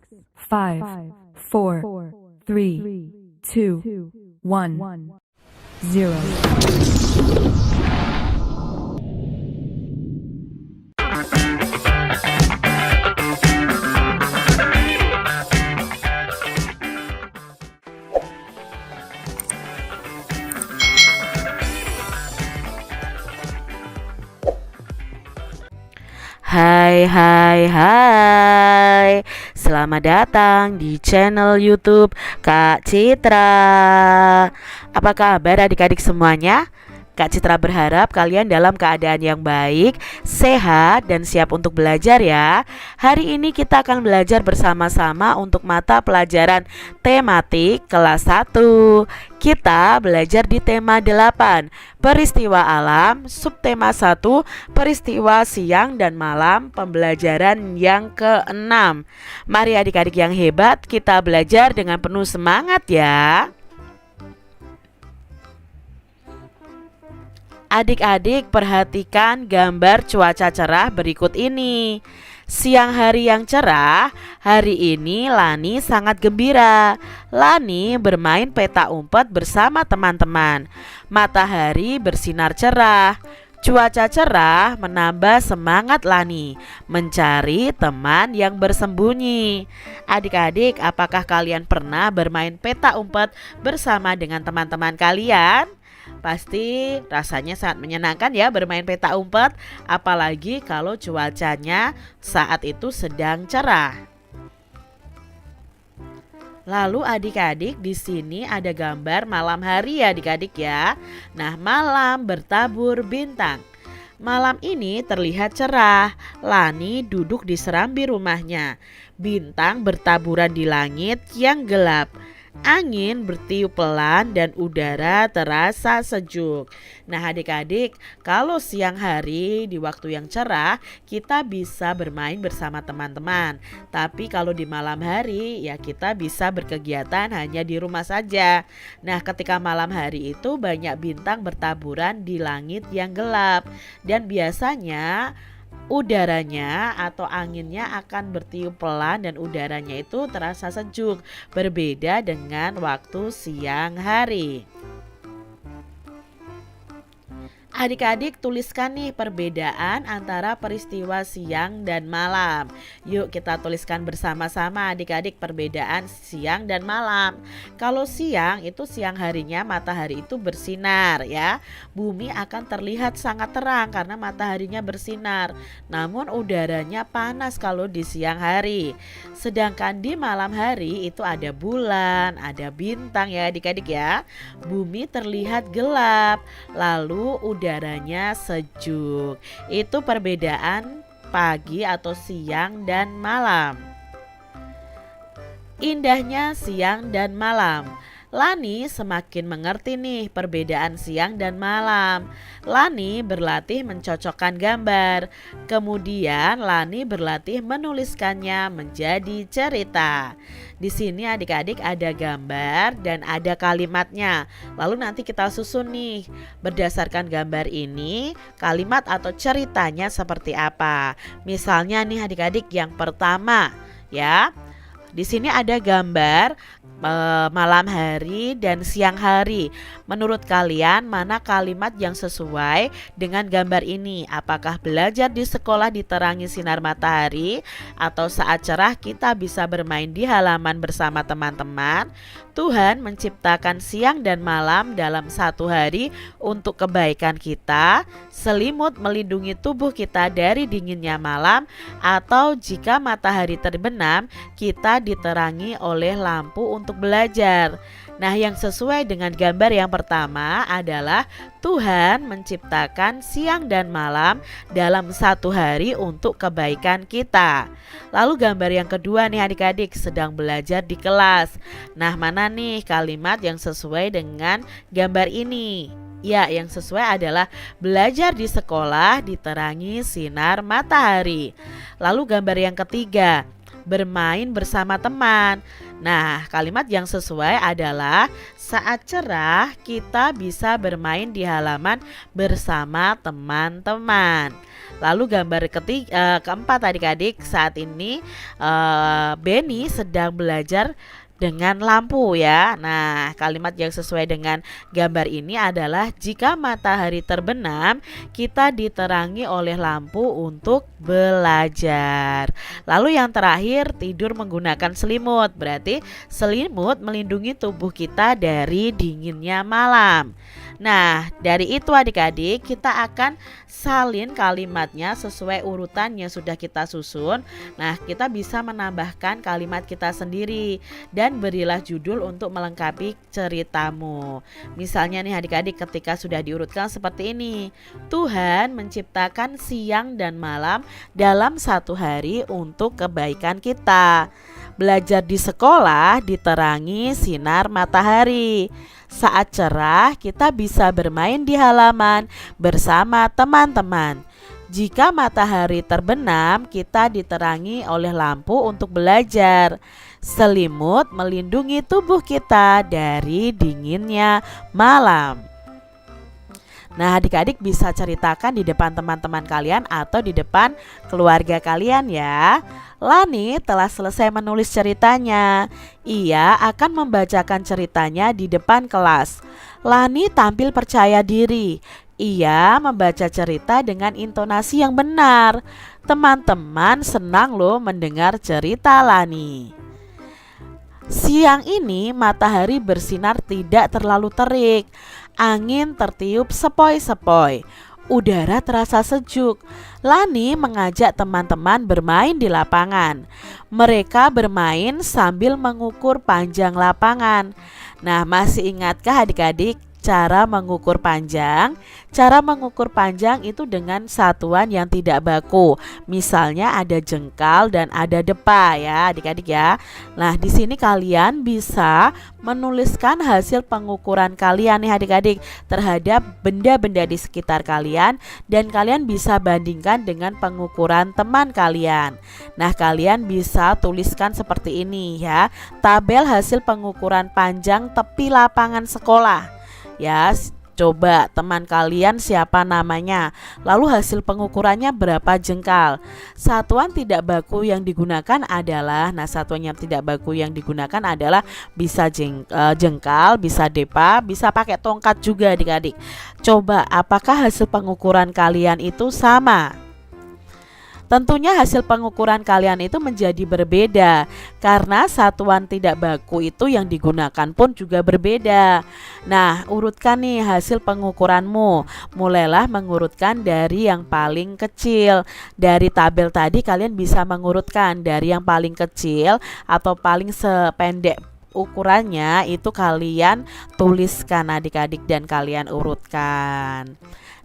5, 4, 3, 2, 1, 0. Hai. Selamat datang di channel YouTube Kak Citra. Apa kabar adik-adik semuanya? Kak Citra berharap kalian dalam keadaan yang baik, sehat, dan siap untuk belajar ya. Hari ini kita akan belajar bersama-sama untuk mata pelajaran tematik kelas 1. Kita belajar di tema 8, peristiwa alam, subtema 1, peristiwa siang dan malam, pembelajaran yang ke-6. Mari adik-adik yang hebat, kita belajar dengan penuh semangat ya. Adik-adik perhatikan gambar cuaca cerah berikut ini. Siang hari yang cerah, hari ini Lani sangat gembira. Lani bermain peta umpet bersama teman-teman. Matahari bersinar cerah. Cuaca cerah menambah semangat Lani mencari teman yang bersembunyi. Adik-adik, apakah kalian pernah bermain peta umpet bersama dengan teman-teman kalian? Pasti rasanya sangat menyenangkan ya bermain peta umpet, apalagi kalau cuacanya saat itu sedang cerah. Lalu adik-adik, di sini ada gambar malam hari ya adik-adik ya. Nah, malam bertabur bintang. Malam ini terlihat cerah. Lani duduk di serambi rumahnya. Bintang bertaburan di langit yang gelap. Angin bertiup pelan dan udara terasa sejuk. Nah adik-adik, kalau siang hari di waktu yang cerah kita bisa bermain bersama teman-teman. Tapi kalau di malam hari ya kita bisa berkegiatan hanya di rumah saja. Nah ketika malam hari itu banyak bintang bertaburan di langit yang gelap. Dan biasanya udaranya atau anginnya akan bertiup pelan dan udaranya itu terasa sejuk, berbeda dengan waktu siang hari. Adik-adik tuliskan nih perbedaan antara peristiwa siang dan malam. Yuk kita tuliskan bersama-sama adik-adik perbedaan siang dan malam. Kalau siang itu siang harinya matahari itu bersinar ya. Bumi akan terlihat sangat terang karena mataharinya bersinar. Namun udaranya panas kalau di siang hari. Sedangkan di malam hari itu ada bulan, ada bintang ya adik-adik ya. Bumi terlihat gelap. Lalu udaranya sejuk. Itu perbedaan pagi atau siang dan malam. Indahnya siang dan malam. Lani semakin mengerti nih perbedaan siang dan malam. Lani berlatih mencocokkan gambar. Kemudian Lani berlatih menuliskannya menjadi cerita. Di sini adik-adik ada gambar dan ada kalimatnya. Lalu nanti kita susun nih berdasarkan gambar ini kalimat atau ceritanya seperti apa. Misalnya nih adik-adik yang pertama ya. Di sini ada gambar malam hari dan siang hari. Menurut kalian mana kalimat yang sesuai dengan gambar ini? Apakah belajar di sekolah diterangi sinar matahari atau saat cerah kita bisa bermain di halaman bersama teman-teman? Tuhan menciptakan siang dan malam dalam satu hari untuk kebaikan kita. Selimut melindungi tubuh kita dari dinginnya malam, atau jika matahari terbenam kita diterangi oleh lampu untuk belajar. Nah yang sesuai dengan gambar yang pertama adalah Tuhan menciptakan siang dan malam dalam satu hari untuk kebaikan kita. Lalu gambar yang kedua nih adik-adik sedang belajar di kelas. Nah mana nih kalimat yang sesuai dengan gambar ini? Ya, yang sesuai adalah belajar di sekolah diterangi sinar matahari. Lalu gambar yang ketiga, bermain bersama teman. Nah, kalimat yang sesuai adalah saat cerah kita bisa bermain di halaman bersama teman-teman. Lalu gambar keempat adik-adik, saat ini Benny sedang belajar dengan lampu ya. Nah, kalimat yang sesuai dengan gambar ini adalah jika matahari terbenam, kita diterangi oleh lampu untuk belajar. Lalu yang terakhir, tidur menggunakan selimut. Berarti selimut melindungi tubuh kita dari dinginnya malam. Nah, dari itu adik-adik kita akan salin kalimatnya sesuai urutan yang sudah kita susun. Nah, kita bisa menambahkan kalimat kita sendiri dan berilah judul untuk melengkapi ceritamu. Misalnya nih adik-adik, ketika sudah diurutkan seperti ini. Tuhan menciptakan siang dan malam dalam satu hari untuk kebaikan kita. Belajar di sekolah diterangi sinar matahari. Saat cerah, kita bisa bermain di halaman bersama teman-teman. Jika matahari terbenam, kita diterangi oleh lampu untuk belajar. Selimut melindungi tubuh kita dari dinginnya malam. Nah, adik-adik bisa ceritakan di depan teman-teman kalian atau di depan keluarga kalian ya. Lani telah selesai menulis ceritanya. Ia akan membacakan ceritanya di depan kelas. Lani tampil percaya diri. Ia membaca cerita dengan intonasi yang benar. Teman-teman senang loh mendengar cerita Lani. Siang ini matahari bersinar tidak terlalu terik. Angin tertiup sepoi-sepoi. Udara terasa sejuk. Lani mengajak teman-teman bermain di lapangan. Mereka bermain sambil mengukur panjang lapangan. Nah, masih ingatkah adik-adik cara mengukur panjang? Cara mengukur panjang itu dengan satuan yang tidak baku. Misalnya ada jengkal dan ada depa ya, adik-adik ya. Nah, di sini kalian bisa menuliskan hasil pengukuran kalian nih adik-adik terhadap benda-benda di sekitar kalian dan kalian bisa bandingkan dengan pengukuran teman kalian. Nah, kalian bisa tuliskan seperti ini ya. Tabel hasil pengukuran panjang tepi lapangan sekolah. Ya, coba teman kalian siapa namanya, lalu hasil pengukurannya berapa jengkal. Satuan tidak baku yang digunakan adalah, satuan yang tidak baku yang digunakan adalah bisa jengkal, bisa depa, bisa pakai tongkat juga adik-adik. Coba apakah hasil pengukuran kalian itu sama? Tentunya hasil pengukuran kalian itu menjadi berbeda karena satuan tidak baku itu yang digunakan pun juga berbeda. Nah, urutkan nih hasil pengukuranmu. Mulailah mengurutkan dari yang paling kecil. Dari tabel tadi kalian bisa mengurutkan dari yang paling kecil atau paling sependek ukurannya itu kalian tuliskan adik-adik dan kalian urutkan.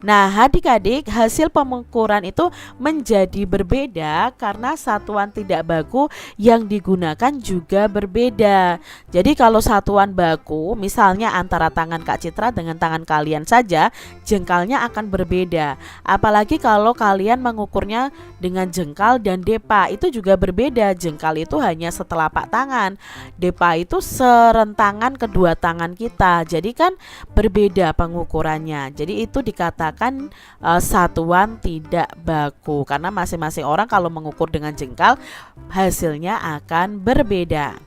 Nah, adik-adik, hasil pengukuran itu menjadi berbeda karena satuan tidak baku yang digunakan juga berbeda. Jadi kalau satuan baku, misalnya antara tangan Kak Citra dengan tangan kalian saja, jengkalnya akan berbeda. Apalagi kalau kalian mengukurnya dengan jengkal dan depa, itu juga berbeda. Jengkal itu hanya setelapak tangan, depa itu serentangan kedua tangan kita. Jadi kan berbeda pengukurannya. Jadi itu dikatakan satuan tidak baku karena masing-masing orang kalau mengukur dengan jengkal hasilnya akan berbeda.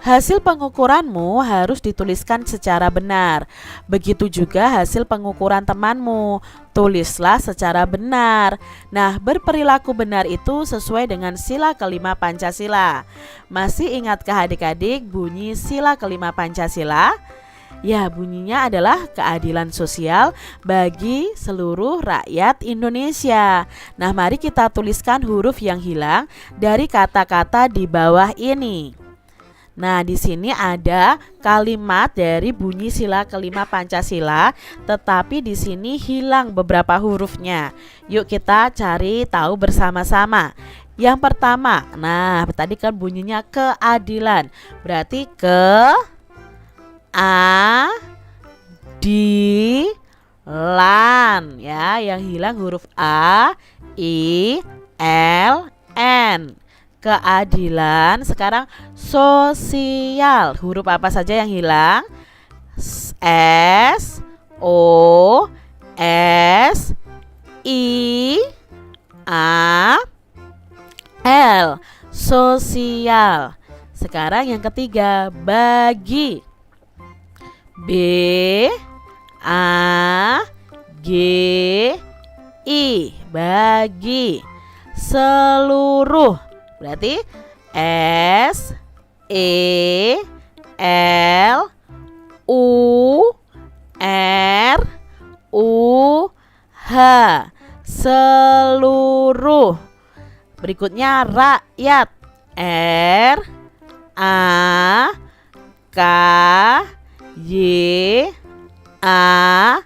Hasil pengukuranmu harus dituliskan secara benar. Begitu juga hasil pengukuran temanmu, tulislah secara benar. Nah, berperilaku benar itu sesuai dengan sila kelima Pancasila. Masih ingatkah adik-adik bunyi sila kelima Pancasila? Ya, bunyinya adalah keadilan sosial bagi seluruh rakyat Indonesia. Nah, mari kita tuliskan huruf yang hilang dari kata-kata di bawah ini. Nah, di sini ada kalimat dari bunyi sila kelima Pancasila, tetapi di sini hilang beberapa hurufnya. Yuk kita cari tahu bersama-sama. Yang pertama, nah tadi kan bunyinya keadilan. Berarti lan ya, yang hilang huruf A, I, L, N. Keadilan. Sekarang sosial, huruf apa saja yang hilang? S, O, S, I, A L, sosial. Sekarang yang ketiga, bagi. B A G I, bagi. Seluruh, berarti S E L U R U H, seluruh. Berikutnya rakyat, R A K Y A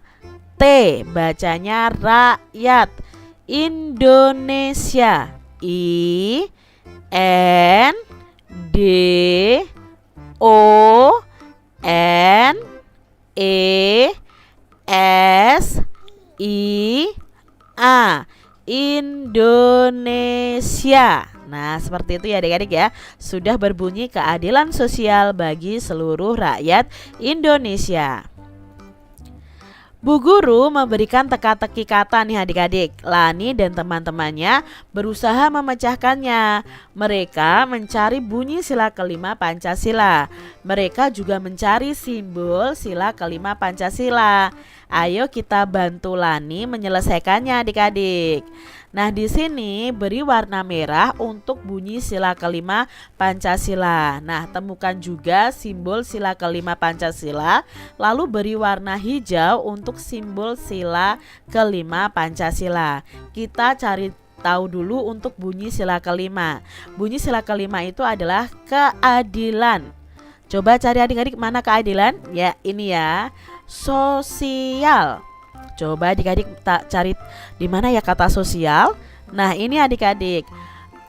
T, bacanya rakyat. Indonesia, I N D O N E S I A, Indonesia. Nah, seperti itu ya adik-adik ya. Sudah berbunyi keadilan sosial bagi seluruh rakyat Indonesia. Bu Guru memberikan teka-teki kata nih adik-adik. Lani dan teman-temannya berusaha memecahkannya. Mereka mencari bunyi sila kelima Pancasila. Mereka juga mencari simbol sila kelima Pancasila. Ayo kita bantu Lani menyelesaikannya adik-adik. Nah, di sini beri warna merah untuk bunyi sila kelima Pancasila. Nah, temukan juga simbol sila kelima Pancasila, lalu beri warna hijau untuk simbol sila kelima Pancasila. Kita cari tahu dulu untuk bunyi sila kelima. Bunyi sila kelima itu adalah keadilan. Coba cari adik-adik mana keadilan? Ya, ini ya. Sosial. Coba adik-adik cari di mana ya kata sosial. Nah, ini adik-adik,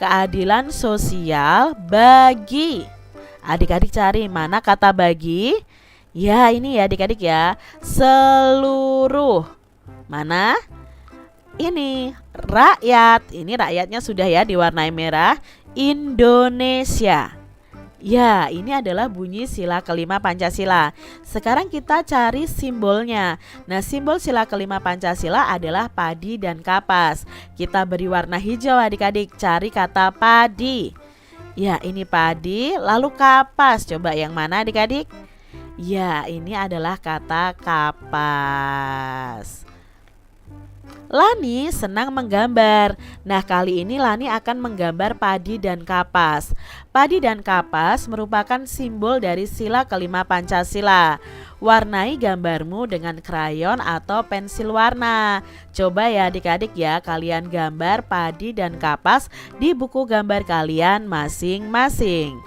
keadilan sosial bagi. Adik-adik cari mana kata bagi. Ya, ini ya adik-adik ya. Seluruh. Mana? Ini rakyat. Ini rakyatnya sudah ya diwarnai merah. Indonesia. Ya, ini adalah bunyi sila kelima Pancasila. Sekarang kita cari simbolnya. Nah, simbol sila kelima Pancasila adalah padi dan kapas. Kita beri warna hijau adik-adik. Cari kata padi. Ya, ini padi, lalu kapas. Coba yang mana adik-adik? Ya, ini adalah kata kapas. Lani senang menggambar. Nah, kali ini Lani akan menggambar padi dan kapas. Padi dan kapas merupakan simbol dari sila kelima Pancasila. Warnai gambarmu dengan krayon atau pensil warna. Coba ya adik-adik ya, kalian gambar padi dan kapas di buku gambar kalian masing-masing.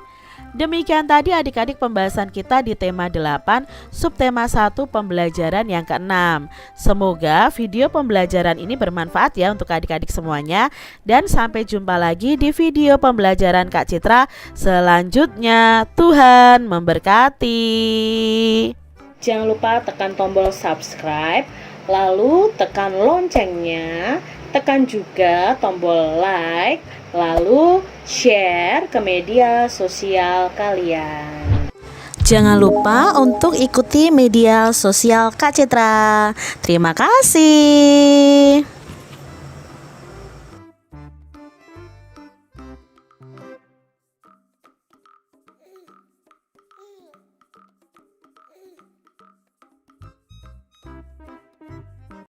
Demikian tadi adik-adik pembahasan kita di tema 8 subtema 1 pembelajaran yang ke-6. Semoga video pembelajaran ini bermanfaat ya untuk adik-adik semuanya. Dan sampai jumpa lagi di video pembelajaran Kak Citra selanjutnya. Tuhan memberkati. Jangan lupa tekan tombol subscribe, lalu tekan loncengnya, tekan juga tombol like, lalu share ke media sosial kalian. Jangan lupa untuk ikuti media sosial Kak Citra. Terima kasih.